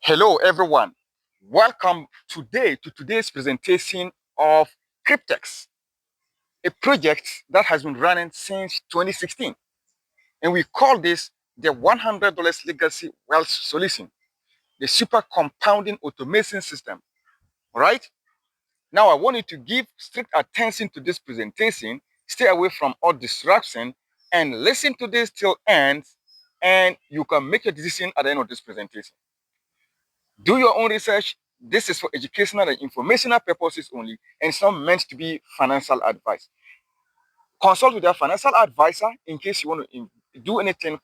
Hello, everyone. Welcome today to today's presentation of Cryptex, a project that has been running since 2016. And we call this the $100 legacy wealth solution, the super compounding automation system. All right? Now, I want you to give strict attention to this presentation, stay away from all distraction, and listen to this till end, and you can make your decision at the end of this presentation. Do your own research. This is for educational and informational purposes only, and it's not meant to be financial advice. Consult with your financial advisor in case you want to do anything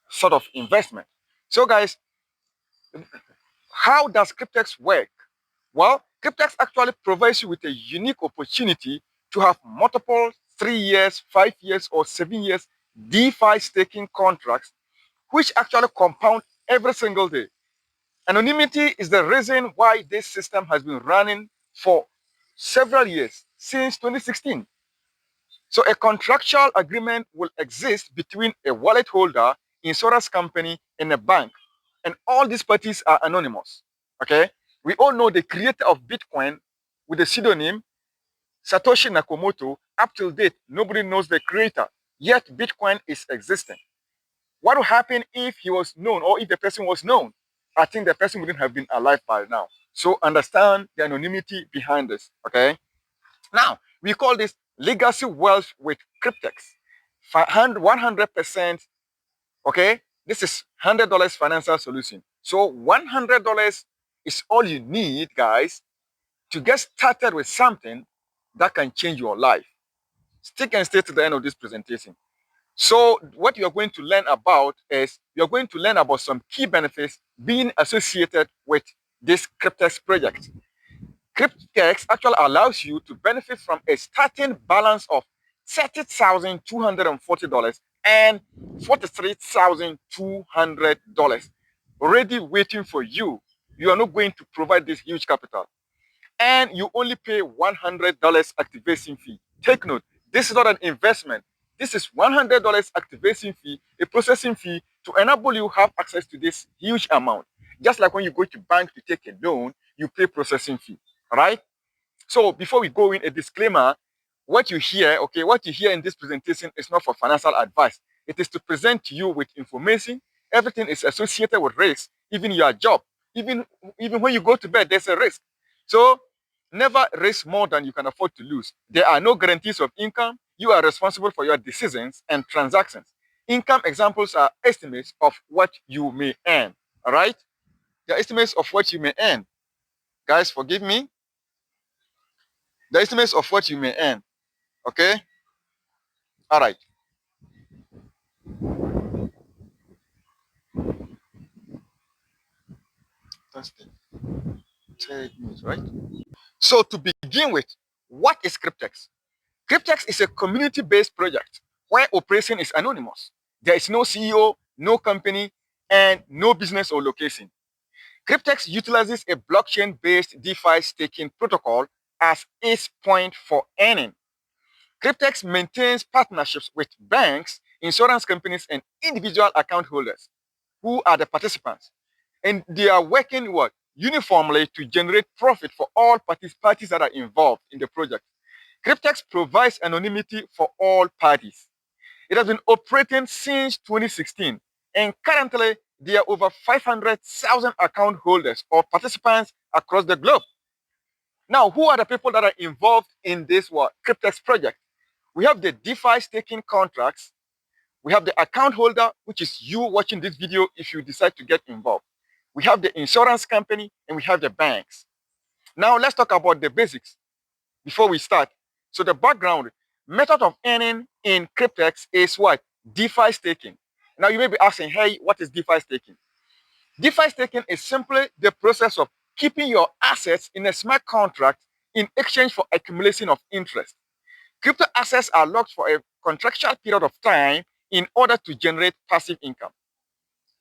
sort of investment. So, guys, how does Cryptex work? Well, Cryptex actually provides you with a unique opportunity to have multiple 3 years, 5 years, or 7 years DeFi staking contracts, which actually compound every single day. Anonymity is the reason why this system has been running for several years, since 2016. So a contractual agreement will exist between a wallet holder, insurance company, and a bank. And all these parties are anonymous. Okay? We all know the creator of Bitcoin with the pseudonym Satoshi Nakamoto. Up till date, nobody knows the creator. Yet Bitcoin is existing. What would happen if he was known, or if the person was known? I think the person wouldn't have been alive by now. So understand the anonymity behind this, okay? Now, we call this legacy wealth with Cryptex. 100%, okay? This is $100 financial solution. So $100 is all you need, guys, to get started with something that can change your life. Stick and stay to the end of this presentation. So what you're going to learn about is you're going to learn about some key benefits being associated with this Cryptex project. Cryptex actually allows you to benefit from a starting balance of $30,240 and $43,200 already waiting for you. You are not going to provide this huge capital. And you only pay $100 activation fee. Take note, this is not an investment. This is $100 activation fee, a processing fee to enable you have access to this huge amount. Just like when you go to bank to take a loan, you pay processing fee, all right? So before we go in, a disclaimer, what you hear in this presentation is not for financial advice. It is to present to you with information. Everything is associated with risk, even your job. Even when you go to bed, there's a risk. So never risk more than you can afford to lose. There are no guarantees of income. You are responsible for your decisions and transactions. Income examples are estimates of what you may earn. All right? The estimates of what you may earn. Guys, forgive me. The estimates of what you may earn. Okay? All right. That's the third news, right? So to begin with, what is Cryptex? Cryptex is a community-based project where operation is anonymous. There is no CEO, no company, and no business or location. Cryptex utilizes a blockchain-based DeFi staking protocol as its point for earning. Cryptex maintains partnerships with banks, insurance companies, and individual account holders who are the participants. And they are working uniformly to generate profit for all parties that are involved in the project. Cryptex provides anonymity for all parties. It has been operating since 2016, and currently there are over 500,000 account holders or participants across the globe. Now, who are the people that are involved in this Cryptex project? We have the DeFi staking contracts. We have the account holder, which is you watching this video if you decide to get involved. We have the insurance company, and we have the banks. Now, let's talk about the basics before we start. So the background, method of earning in Cryptex is what? DeFi staking. Now, you may be asking, hey, what is DeFi staking? DeFi staking is simply the process of keeping your assets in a smart contract in exchange for accumulation of interest. Crypto assets are locked for a contractual period of time in order to generate passive income.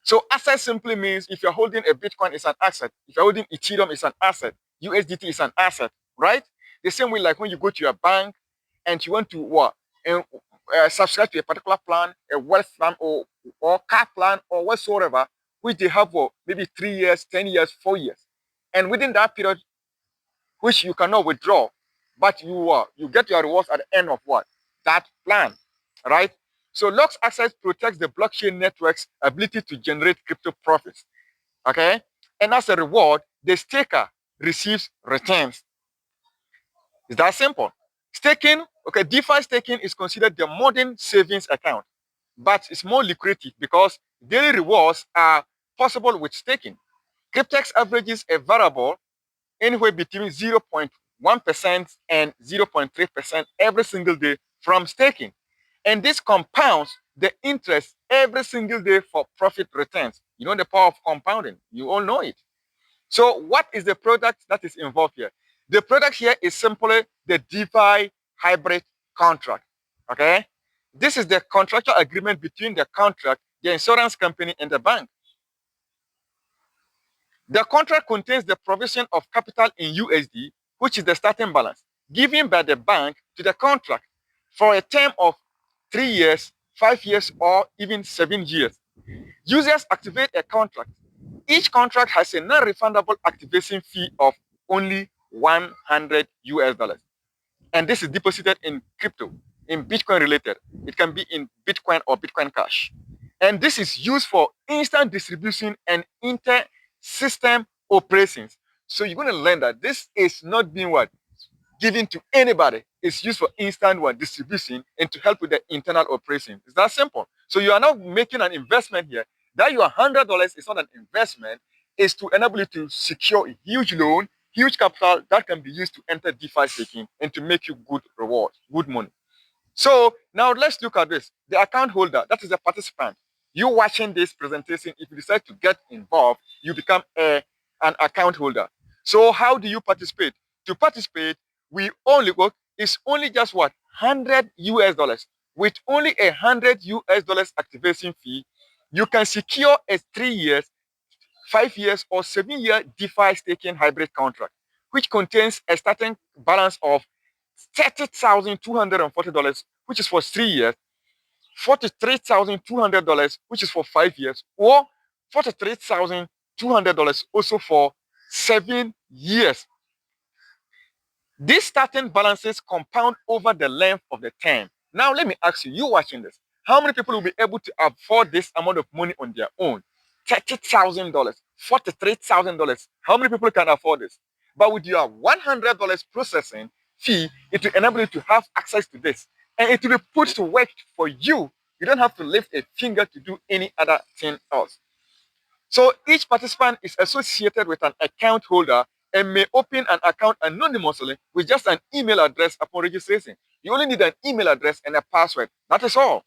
So asset simply means if you're holding a Bitcoin, it's an asset. If you're holding Ethereum, it's an asset. USDT is an asset, right? The same way like when you go to your bank and you want to subscribe to a particular plan, a wealth plan or car plan or whatsoever, which they have for maybe 3 years, 10 years, 4 years. And within that period, which you cannot withdraw, but you get your rewards at the end of what? That plan, right? So locks access protects the blockchain network's ability to generate crypto profits, okay? And as a reward, the staker receives returns. It's that simple. Staking, okay, DeFi staking is considered the modern savings account, but it's more lucrative because daily rewards are possible with staking. Cryptex averages a variable anywhere between 0.1% and 0.3% every single day from staking. And this compounds the interest every single day for profit returns. You know the power of compounding. You all know it. So what is the product that is involved here? The product here is simply the DeFi Hybrid Contract. Okay? This is the contractual agreement between the contract, the insurance company, and the bank. The contract contains the provision of capital in USD, which is the starting balance, given by the bank to the contract for a term of 3 years, 5 years, or even 7 years. Users activate a contract. Each contract has a non-refundable activation fee of only 100 US dollars. And this is deposited in crypto, in Bitcoin related. It can be in Bitcoin or Bitcoin Cash. And this is used for instant distribution and inter-system operations. So you're going to learn that this is not being what? Given to anybody. It's used for instant what? Distribution and to help with the internal operation. It's that simple. So you are not making an investment here. That your $100 is not an investment. It's to enable you to secure a huge loan, huge capital that can be used to enter DeFi staking and to make you good rewards, good money. So now let's look at this. The account holder, that is the participant. You watching this presentation, if you decide to get involved, you become an account holder. So how do you participate? To participate, we only work, it's only just what? 100 US dollars. With only 100 US dollars activation fee, you can secure a 3 years, 5 years, or 7-year DeFi staking hybrid contract, which contains a starting balance of $30,240, which is for 3 years, $43,200, which is for 5 years, or $43,200 also for 7 years. These starting balances compound over the length of the term. Now, let me ask you, you watching this, how many people will be able to afford this amount of money on their own? $30,000, $43,000. How many people can afford this? But with your $100 processing fee, it will enable you to have access to this. And it will be put to work for you. You don't have to lift a finger to do any other thing else. So each participant is associated with an account holder and may open an account anonymously with just an email address upon registration. You only need an email address and a password. That is all.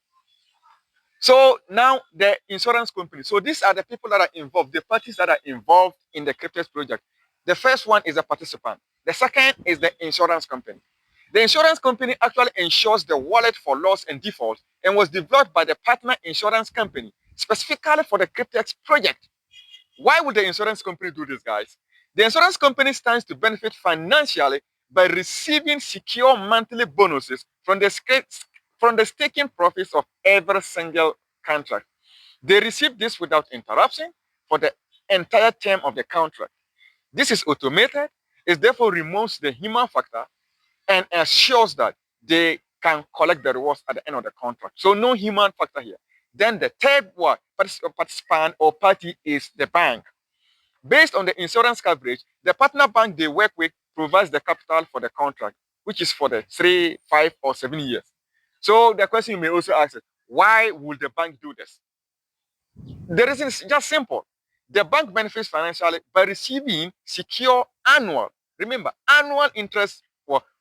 So now the insurance company. So these are the people that are involved, the parties that are involved in the Cryptex project. The first one is a participant. The second is the insurance company. The insurance company actually insures the wallet for loss and default and was developed by the partner insurance company specifically for the Cryptex project. Why would the insurance company do this, guys? The insurance company stands to benefit financially by receiving secure monthly bonuses from the staking profits of every single contract. They receive this without interruption for the entire term of the contract. This is automated. It therefore removes the human factor and assures that they can collect the rewards at the end of the contract. So no human factor here. Then the third one, participant or party is the bank. Based on the insurance coverage, the partner bank they work with provides the capital for the contract, which is for the 3, 5, or 7 years. So the question you may also ask is, why would the bank do this? The reason is just simple. The bank benefits financially by receiving secure annual, remember, annual interest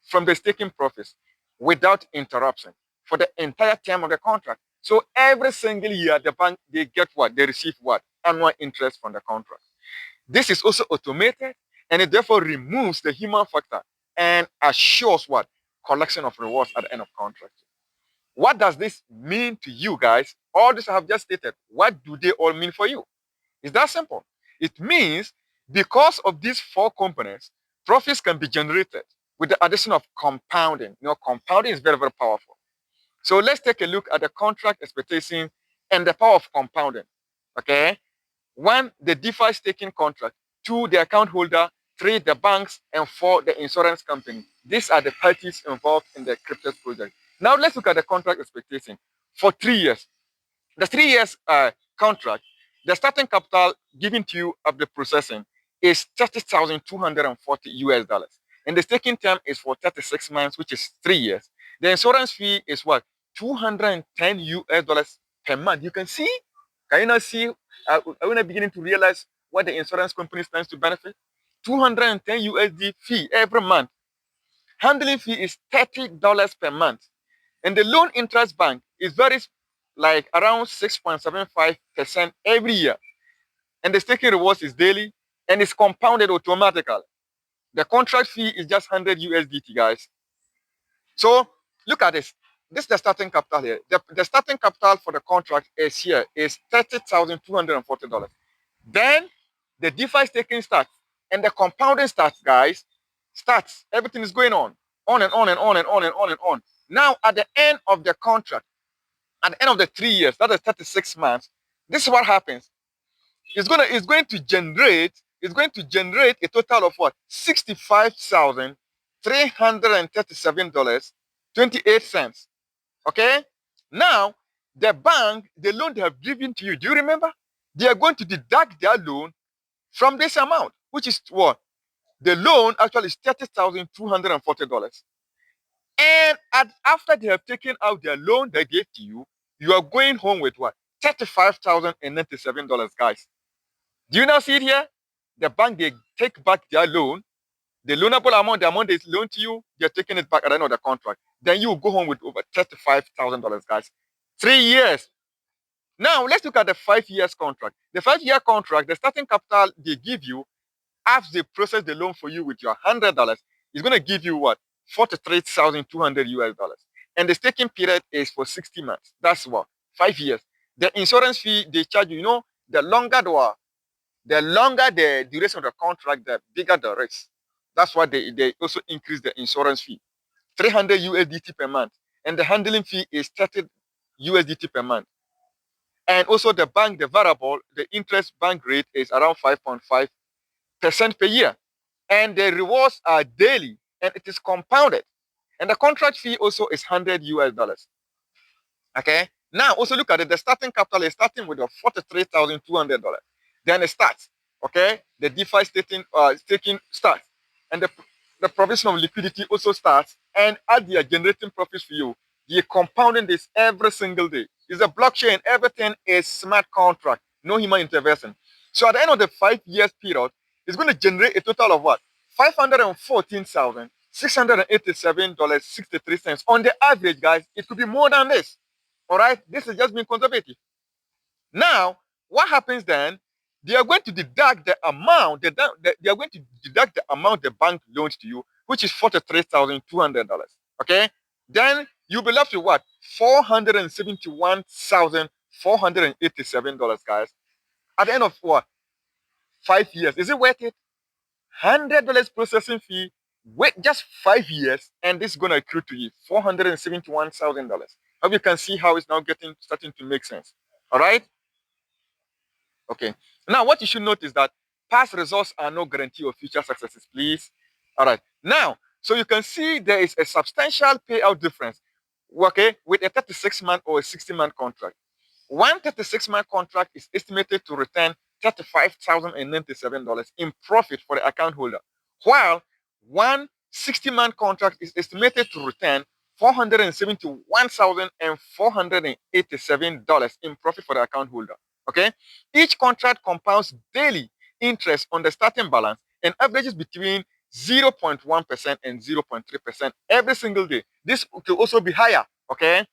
from the staking profits without interruption for the entire term of the contract. So every single year, the bank, they get what? They receive what? Annual interest from the contract. This is also automated, and it therefore removes the human factor and assures what? Collection of rewards at the end of contract. What does this mean to you guys? All this I have just stated, what do they all mean for you? It's that simple. It means because of these 4 components, profits can be generated with the addition of compounding. You know, compounding is very, very powerful. So let's take a look at the contract expectation and the power of compounding. Okay? 1, the DeFi staking contract. 2, the account holder. 3, the banks. And 4, the insurance company. These are the parties involved in the Cryptex project. Now let's look at the contract expectation. For 3 years, the 3 years contract, the starting capital given to you of the processing is 30,240 US dollars. And the staking term is for 36 months, which is 3 years. The insurance fee is what? 210 US dollars per month. You can see, can you not see? Are we not beginning to realize what the insurance company stands to benefit? 210 USD fee every month. Handling fee is $30 per month. And the loan interest bank is very like around 6.75% every year. And the staking rewards is daily and it's compounded automatically. The contract fee is just 100 USDT, guys. So look at this. This is the starting capital here. The starting capital for the contract is here is $30,240. Then the DeFi staking starts and the compounding starts, guys. Starts. Everything is going on and on and on and on and on and on. Now, at the end of the contract, at the end of the 3 years, that is 36 months, this is what happens. It's going to generate a total of what? $65,337.28. Okay? Now, the bank, the loan they have given to you, do you remember? They are going to deduct their loan from this amount, which is what? The loan actually is $30,240. And after they have taken out their loan they gave to you, you are going home with what? $35,097, guys. Do you now see it here? The bank, they take back their loan, the loanable amount, the amount they loaned to you, they're taking it back at the end of the contract. Then you go home with over $35,000, guys. 3 years. Now, let's look at the 5 years contract. The 5-year contract, the starting capital they give you, after they process the loan for you with your $100, is going to give you what? 43,200 US dollars. And the staking period is for 60 months. That's what? 5 years. The insurance fee they charge you, the longer the duration of the contract, the bigger the risk. That's why they also increase the insurance fee. 300 USDT per month. And the handling fee is 30 USDT per month. And also the bank, the variable, the interest bank rate is around 5.5% per year. And the rewards are daily and it is compounded. And the contract fee also is 100 US dollars. Okay. Now also look at it. The starting capital is starting with $43,200. Then it starts. Okay. The DeFi staking starts. And the provision of liquidity also starts. And as they are generating profits for you, you're compounding this every single day. It's a blockchain. Everything is smart contract. No human intervention. So at the end of the 5 years period, it's going to generate a total of what? $514,687.63. On the average, guys, it could be more than this. All right? This is just being conservative. Now, what happens then? They are going to deduct the amount, they are going to deduct the amount the bank loans to you, which is $43,200. Okay? Then you'll be left with what? $471,487, guys. At the end of what? 5 years. Is it worth it? $100 processing fee, wait just 5 years, and this is going to accrue to you $471,000. Hope you can see how it's now starting to make sense. All right? Okay. Now, what you should note is that past results are no guarantee of future successes, please. All right. Now, so you can see there is a substantial payout difference, okay, with a 36-month or a 60-month contract. One 36-month contract is estimated to return $35,097 in profit for the account holder, while one 60-month contract is estimated to return $471,487 in profit for the account holder. Okay, each contract compounds daily interest on the starting balance and averages between 0.1% and 0.3% every single day. This could also be higher. Okay,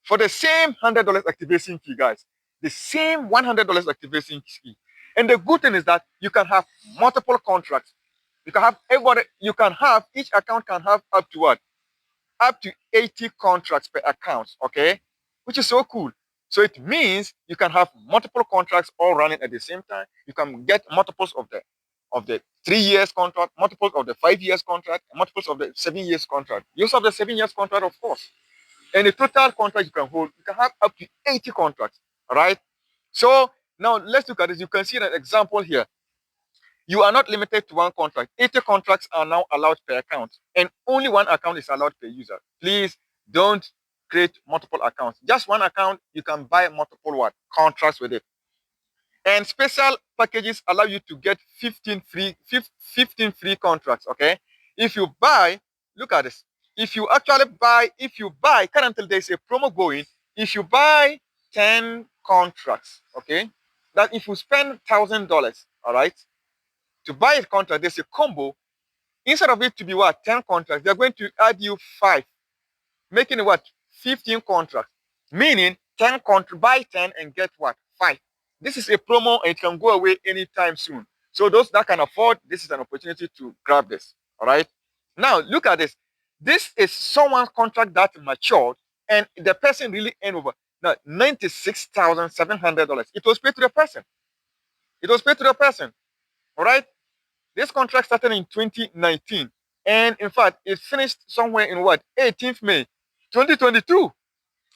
for the same $100 activation fee, guys, the same $100 activation fee. And the good thing is that you can have multiple contracts. You can have each account can have up to what? Up to 80 contracts per account, okay? Which is so cool. So it means you can have multiple contracts all running at the same time. You can get multiples of the 3 years contract, multiples of the 5 years contract, multiples of the 7 years contract. You also have the 7 years contract, of course. And the total contract you can hold, you can have up to 80 contracts, all right? So Now, let's look at this. You can see an example here. You are not limited to one contract. 80 contracts are now allowed per account, and only one account is allowed per user. Please don't create multiple accounts. Just one account, you can buy multiple what? Contracts with it. And special packages allow you to get 15 free contracts, okay? If you buy, look at this. If you buy, currently there's a promo going. If you buy 10 contracts, okay? That if you spend $1,000, all right, to buy a contract, there's a combo. Instead of it to be what? 10 contracts, they're going to add you 5, making it what? 15 contracts. Meaning 10 contracts, buy 10 and get what? 5. This is a promo and it can go away anytime soon. So those that can afford, this is an opportunity to grab this. All right. Now look at this. This is someone's contract that matured and the person really earned over now $96,700. It was paid to the person. It was paid to the person. All right. This contract started in 2019. And in fact, it finished somewhere in what? 18th May 2022.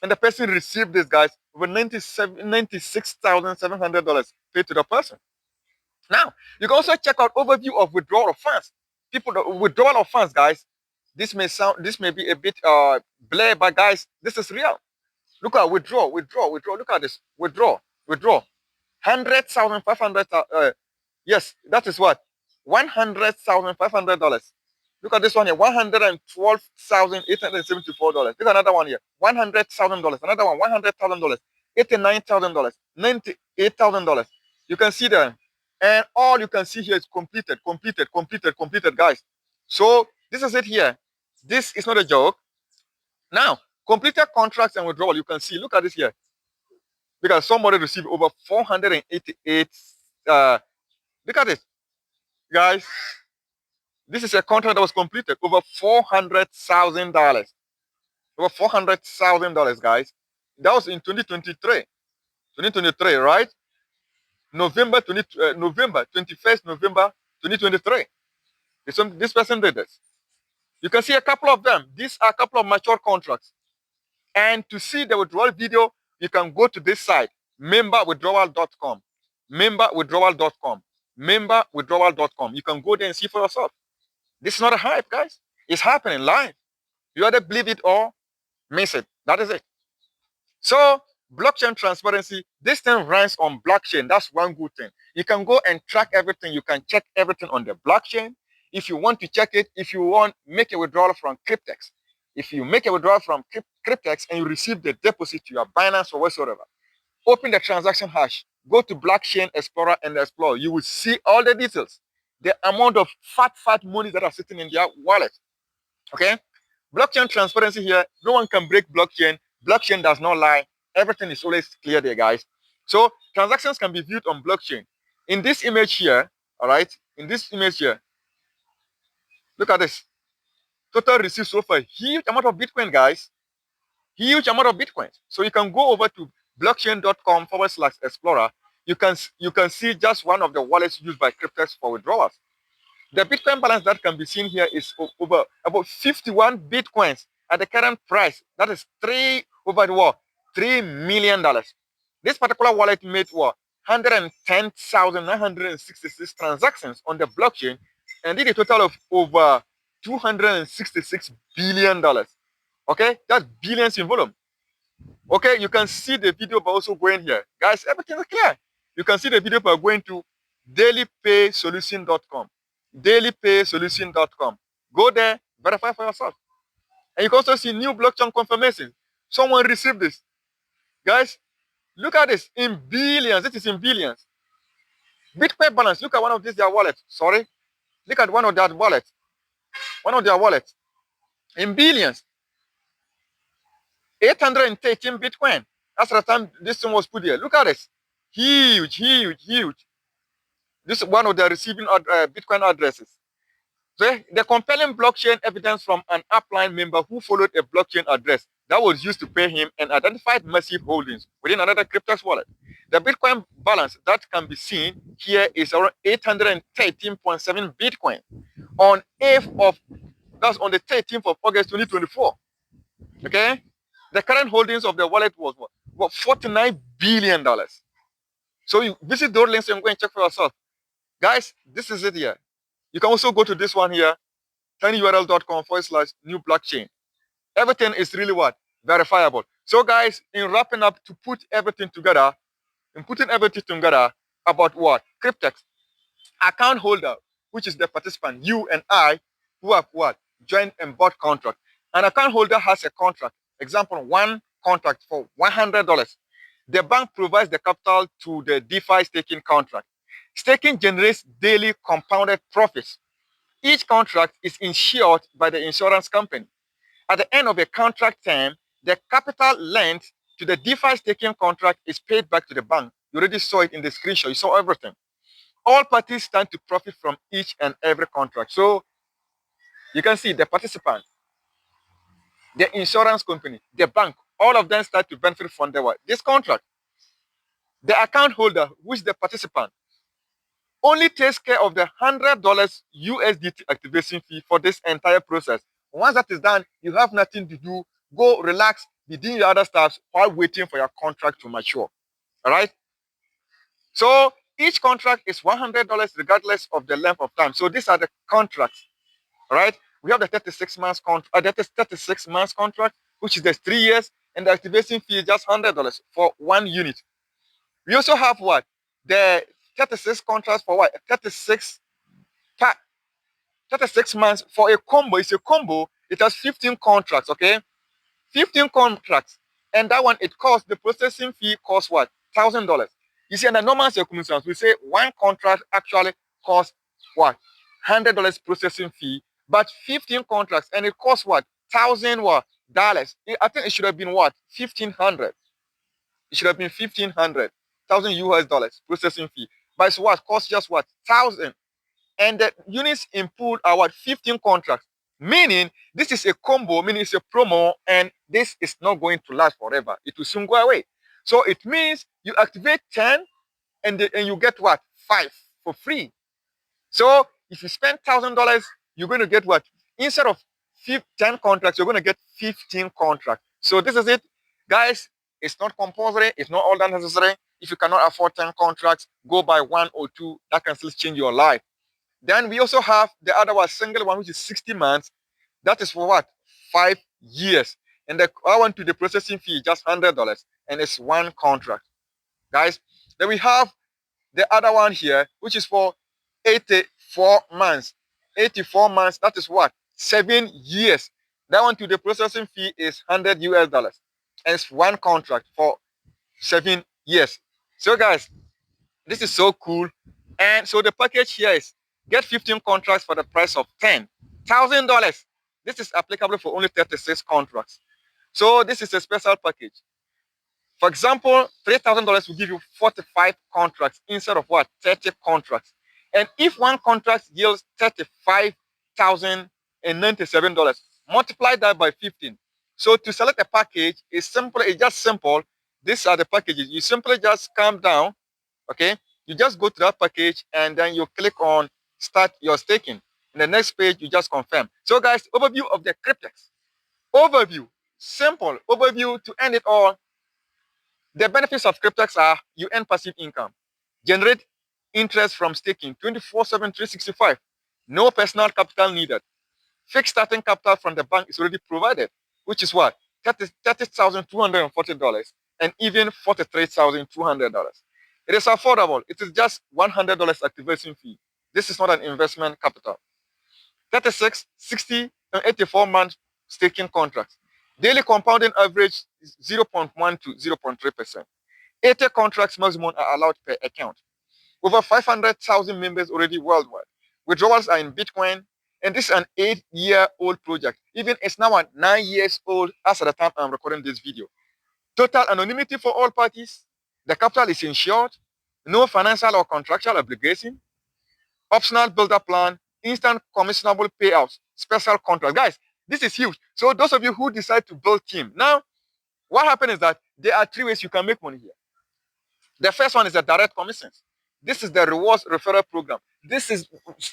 And the person received this, guys, over $96,700 paid to the person. Now, you can also check out overview of withdrawal of funds. Withdrawal of funds, guys. This may be a bit blur, but guys, this is real. Look at withdraw. Look at this. Withdraw. 100,500. Yes, that is what? $100,500. Look at this one here, $112,874. Look at another one here, $100,000. Another one, $100,000, $89,000, $98,000. You can see them, and all you can see here is completed, guys. So this is it here. This is not a joke. Now, completed contracts and withdrawal. You can see. Look at this here, because somebody received over 488. Look at this, guys. This is a contract that was completed over $400,000. Over $400,000, guys. That was in 2023. 2023, right? November 21st, November 2023. This person did this. You can see a couple of them. These are a couple of mature contracts. And to see the withdrawal video, you can go to this site, memberwithdrawal.com. Memberwithdrawal.com. Memberwithdrawal.com. You can go there and see for yourself. This is not a hype, guys. It's happening live. You either believe it or miss it. That is it. So, blockchain transparency, this thing runs on blockchain. That's one good thing. You can go and track everything. You can check everything on the blockchain. If you want to check it, if you want, make a withdrawal from Cryptex. If you make a withdrawal from Cryptex and you receive the deposit to your Binance or whatsoever, open the transaction hash, go to Blockchain Explorer and explore. You will see all the details. The amount of fat money that are sitting in their wallet. Okay? Blockchain transparency here. No one can break blockchain. Blockchain does not lie. Everything is always clear there, guys. So transactions can be viewed on blockchain. In this image here, all right? In this image here, look at this. Total received so far. Huge amount of Bitcoin, guys. Huge amount of Bitcoin. So you can go over to blockchain.com/explorer. You can see just one of the wallets used by Cryptex for withdrawals. The Bitcoin balance that can be seen here is over about 51 Bitcoins at the current price. That is $3 million. This particular wallet made 110,966 transactions on the blockchain and did a total of over $266 billion. Okay, that's billions in volume. Okay, you can see the video by also going here. Guys, everything is clear. You can see the video by going to dailypaysolution.com. Dailypaysolution.com. Go there, verify for yourself. And you can also see new blockchain confirmation. Someone received this. Guys, look at this. In billions. This is in billions. Bitcoin balance. Look at one of these their wallets. Sorry. Look at one of their wallets. One of their wallets. In billions. 813 Bitcoin. That's the time this thing was put here. Look at this. Huge. This is one of the receiving Bitcoin addresses. So the compelling blockchain evidence from an upline member who followed a blockchain address that was used to pay him and identified massive holdings within another Cryptex wallet. The Bitcoin balance that can be seen here is around 813.7 Bitcoin on that's on the 13th of August 2024. Okay? The current holdings of the wallet was what? $49 billion. So you visit those links and go and check for yourself. Guys, this is it here. You can also go to this one here, tinyurl.com/new blockchain. Everything is really what? Verifiable. So guys, in wrapping up to put everything together, in putting everything together about what? Cryptex. Account holder, which is the participant, you and I, who have what? Joined and bought contract. An account holder has a contract. Example, one contract for $100. The bank provides the capital to the DeFi staking contract. Staking generates daily compounded profits. Each contract is insured by the insurance company. At the end of a contract term, the capital lent to the DeFi staking contract is paid back to the bank. You already saw it in the screenshot. You saw everything. All parties stand to profit from each and every contract. So you can see the participant, the insurance company, the bank, all of them start to benefit from this contract. The account holder, who is the participant, only takes care of the $100 USDT activation fee for this entire process. Once that is done, you have nothing to do. Go relax, be doing your other stuff while waiting for your contract to mature. All right? So each contract is $100 regardless of the length of time. So these are the contracts. All right? We have the 36 months contract, 36 months contract, which is the 3 years, and the activation fee is just $100 for one unit. We also have what? The 36 contracts for what? 36 months for a combo. It's a combo. It has 15 contracts, okay? 15 contracts. And that one, it costs, the processing fee costs what? $1,000. You see, in the normal circumstance, we say one contract actually costs what? $100 processing fee, but 15 contracts, and it costs what? $1,000. I think it should have been what? 1,500. It should have been 1,500. 1,000 US dollars processing fee. But it's what? Costs just what? 1,000. And the units input are what? 15 contracts. Meaning, this is a combo, meaning it's a promo, and this is not going to last forever. It will soon go away. So it means you activate 10 and you get what? 5 for free. So if you spend $1,000, you're going to get what? Instead of 10 contracts, you're going to get 15 contracts. So this is it. Guys, it's not compulsory. It's not all that necessary. If you cannot afford 10 contracts, go buy 1 or 2. That can still change your life. Then we also have the other one, single one, which is 60 months. That is for what? 5 years. And the other one to the processing fee is just $100. And it's one contract. Guys, then we have the other one here, which is for 84 months. 84 months, that is what? 7 years. That one to the processing fee is $100 US. And it's one contract for 7 years. So guys, this is so cool. And so the package here is get 15 contracts for the price of $10,000. This is applicable for only 36 contracts. So this is a special package. For example, $3,000 will give you 45 contracts instead of what? 30 contracts. And if one contract yields $35,097, multiply that by 15. So to select a package is simple. It's just simple. These are the packages. You simply just come down, okay? You just go to that package and then you click on start your staking. In the next page, you just confirm. So guys, overview of the Cryptex. Overview, simple overview to end it all. The benefits of Cryptex are you earn passive income, generate interest from staking 24/7, 365, no personal capital needed. Fixed starting capital from the bank is already provided, which is what? $30,240 and even $43,200. It is affordable. It is just $100 activation fee. This is not an investment capital. 36, 60, and 84 month staking contracts. Daily compounding average is 0.1 to 0.3%. 80 contracts maximum are allowed per account. Over 500,000 members already worldwide. Withdrawals are in Bitcoin, and this is an 8-year-old project. Even it's now 9 years old as at the time I'm recording this video. Total anonymity for all parties. The capital is insured. No financial or contractual obligation. Optional builder plan. Instant commissionable payouts. Special contract. Guys, this is huge. So those of you who decide to build team. Now, what happens is that there are 3 ways you can make money here. The first one is the direct commissions. This is the rewards referral program. This is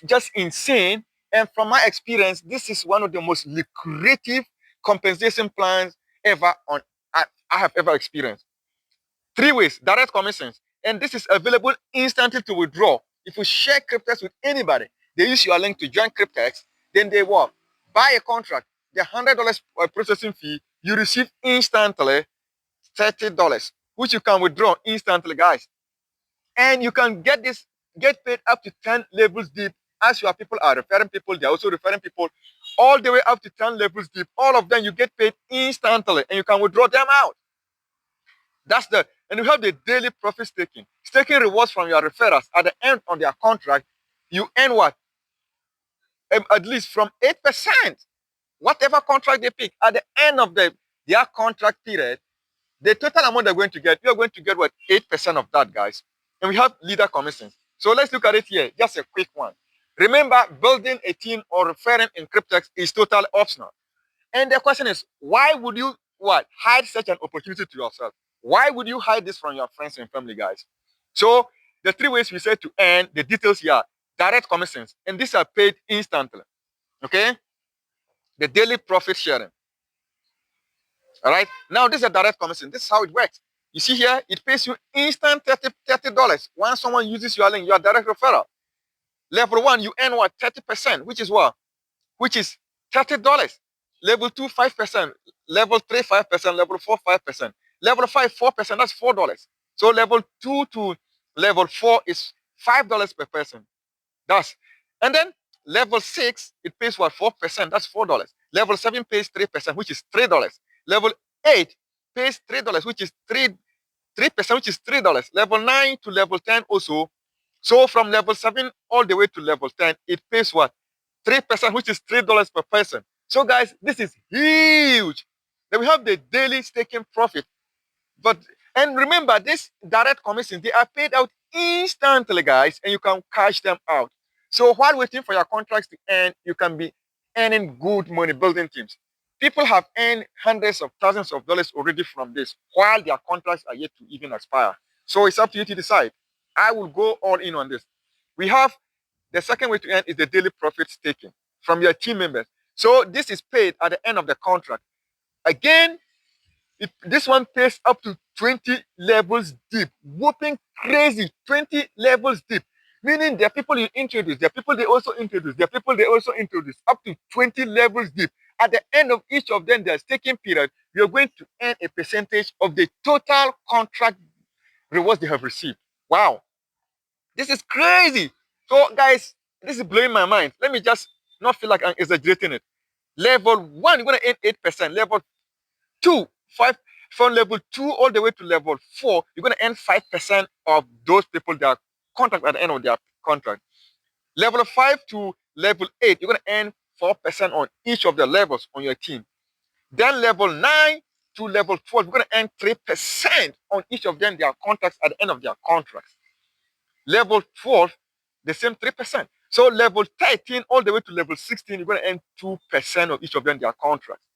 just insane. And from my experience, this is one of the most lucrative compensation plans ever I have ever experienced. 3 ways, direct commissions. And this is available instantly to withdraw. If you share Cryptex with anybody, they use your link to join Cryptex, then they will buy a contract. The $100 processing fee, you receive instantly $30, which you can withdraw instantly, guys. And you can get paid up to 10 levels deep. As your people are referring people, they're also referring people all the way up to 10 levels deep. All of them, you get paid instantly, and you can withdraw them out. And you have the daily profit staking. Staking rewards from your referrals at the end of their contract. You earn what? At least from 8%. Whatever contract they pick, at the end of their contract period, the total amount they're going to get, you're going to get what? 8% of that, guys. And we have leader commissions. So let's look at it here. Just a quick one. Remember, building a team or referring in Cryptex is totally optional. And the question is, why would you hide such an opportunity to yourself? Why would you hide this from your friends and family, guys? So the three ways we say to earn, the details here: direct commissions, and these are paid instantly. Okay? The daily profit sharing. All right. Now this is a direct commission. This is how it works. You see here, it pays you instant $30. Once someone uses your link, your direct referral. Level 1, you earn what? 30%, which is what? Which is $30. Level 2, 5%. Level 3, 5%. Level 4, 5%. Level 5, 4%. That's $4. So level 2 to level 4 is $5 per person. And then level 6, it pays what? 4%. That's $4. Level 7 pays 3%, which is $3. Level 8 pays $3, which is 3%, which is $3. Level 9 to level 10 also. So from level 7 all the way to level 10, it pays what? 3%, which is $3 per person. So guys, this is huge. Then we have the daily staking profit. And remember, these direct commissions, they are paid out instantly, guys, and you can cash them out. So while waiting for your contracts to end, you can be earning good money building teams. People have earned hundreds of thousands of dollars already from this, while their contracts are yet to even expire. So it's up to you to decide. I will go all in on this. We have the second way to earn is the daily profit staking from your team members. So this is paid at the end of the contract. Again, this one pays up to 20 levels deep. Whooping crazy, 20 levels deep. Meaning there are people you introduce, there are people they also introduce, there are people they also introduce, up to 20 levels deep. At the end of each of them, their staking period, you're going to earn a percentage of the total contract rewards they have received. Wow. This is crazy. So guys, this is blowing my mind. Let me just not feel like I'm exaggerating it. Level 1, you're going to earn 8%. Level 2, 5, from level 2 all the way to level 4, you're going to earn 5% of those people that are contract at the end of their contract. Level 5 to level 8, you're going to earn 4% on each of the levels on your team. Then level 9 to level 12, you're going to earn 3% on each of them, their contracts at the end of their contracts. Level 12, the same 3%. So level 13 all the way to level 16, you're going to earn 2% of each of them, their contracts.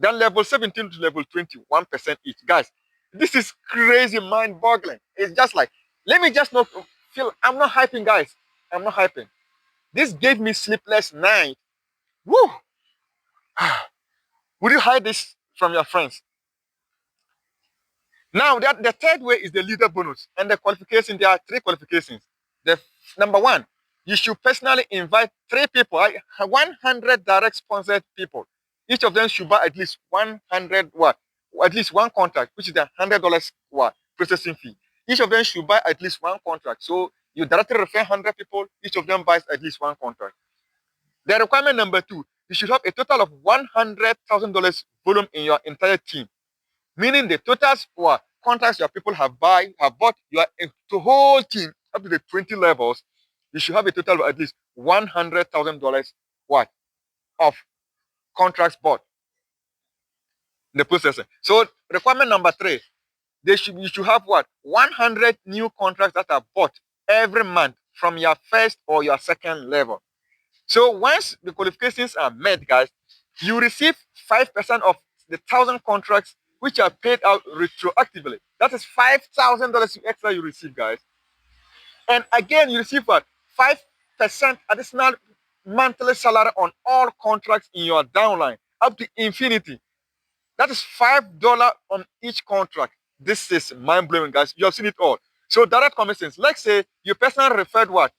Then level 17 to level 20, 1% each. Guys, this is crazy, mind-boggling. It's just like, let me just not feel, I'm not hyping, guys. I'm not hyping. This gave me sleepless night. Woo! Would you hide this from your friends? Now, the third way is the leader bonus. And the qualification, there are 3 qualifications. Number 1, you should personally invite 3 people, 100 direct sponsored people. Each of them should buy at least 100 at least one contract, which is the $100 processing fee. Each of them should buy at least 1 contract. So you directly refer 100 people, each of them buys at least 1 contract. The requirement number 2, you should have a total of $100,000 volume in your entire team. Meaning the total contracts your people have bought your whole team up to the 20 levels, you should have a total of at least $100,000 of contracts bought in the processor. So requirement number 3, you should have 100 new contracts that are bought every month from your first or your second level. So once the qualifications are met, guys, you receive 5% of the 1,000 contracts which are paid out retroactively. That is $5,000 extra you receive, guys. And again, you receive 5% additional monthly salary on all contracts in your downline up to infinity. That is $5 on each contract. This is mind-blowing, guys. You have seen it all. So direct commissions, let's say your person referred what?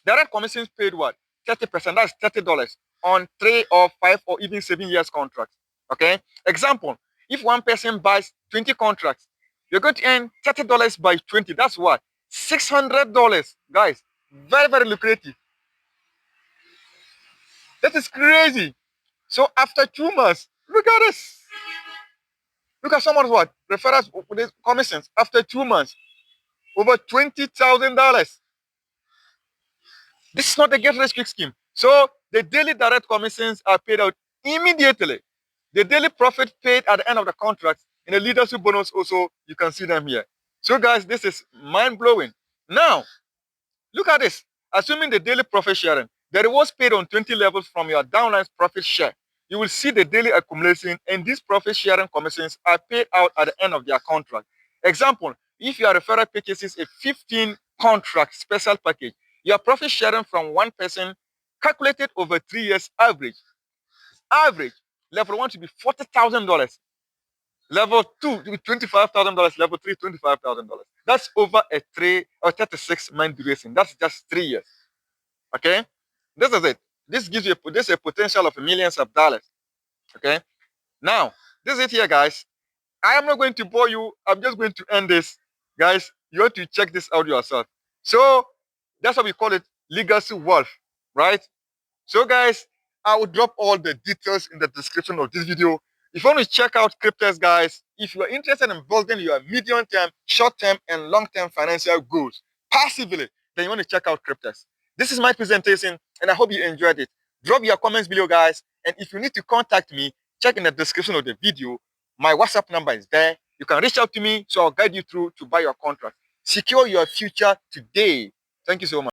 Direct commissions paid what? 30%, that's $30 on 3 or 5 or even 7 years contracts. Okay? Example, if one person buys 20 contracts, you're going to earn $30 by 20. That's what? $600. Guys, very, very lucrative. That is crazy. So after 2 months, look at this. Look at someone's what? Referrals with commissions after 2 months. Over $20,000. This is not a get rich quick scheme. So the daily direct commissions are paid out immediately. The daily profit paid at the end of the contract in the leadership bonus also, you can see them here. So guys, this is mind-blowing. Now, look at this. Assuming the daily profit sharing, the rewards paid on 20 levels from your downline's profit share. You will see the daily accumulation, and these profit sharing commissions are paid out at the end of their contract. Example, if your referral purchases a 15 contract special package, your profit sharing from one person calculated over 3 years average. Level 1 to be $40,000. Level 2 to be $25,000. Level 3, $25,000. That's over a 3 or 36-month duration. That's just 3 years. Okay? This is it. This gives you this is a potential of millions of dollars. Okay? Now, this is it here, guys. I am not going to bore you. I'm just going to end this. Guys, you have to check this out yourself. So, that's what we call it legacy wealth, right? So, guys, I will drop all the details in the description of this video. If you want to check out Cryptex, guys, if you are interested in building your medium-term, short-term, and long-term financial goals passively, then you want to check out Cryptex. This is my presentation, and I hope you enjoyed it. Drop your comments below, guys. And if you need to contact me, check in the description of the video. My WhatsApp number is there. You can reach out to me, so I'll guide you through to buy your contract. Secure your future today. Thank you so much.